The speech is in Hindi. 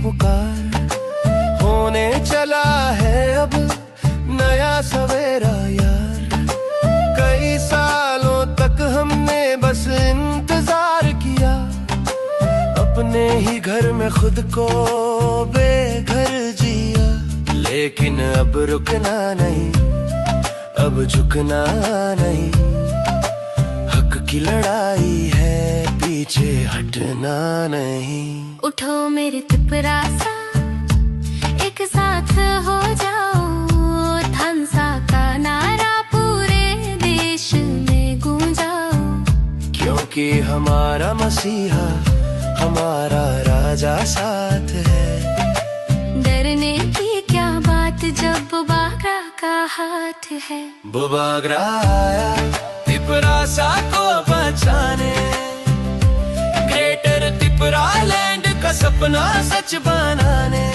पुकार, होने चला है अब नया सवेरा यार। कई सालों तक हमने बस इंतजार किया, अपने ही घर में खुद को बेघर जिया। लेकिन अब रुकना नहीं, अब झुकना नहीं, हक की लड़ाई है, पीछे हटना नहीं। उठो मेरे तिपरा सा, एक साथ हो जाओ, थानसा का नारा पूरे देश में गूंजाओ। क्योंकि हमारा मसीहा, हमारा राजा साथ है। डरने की क्या बात जब बुबागरा का हाथ है। बुबागरा आया तिपरासा को बचाने, ग्रेटर तिपरा लैंड का सपना सच बनाने।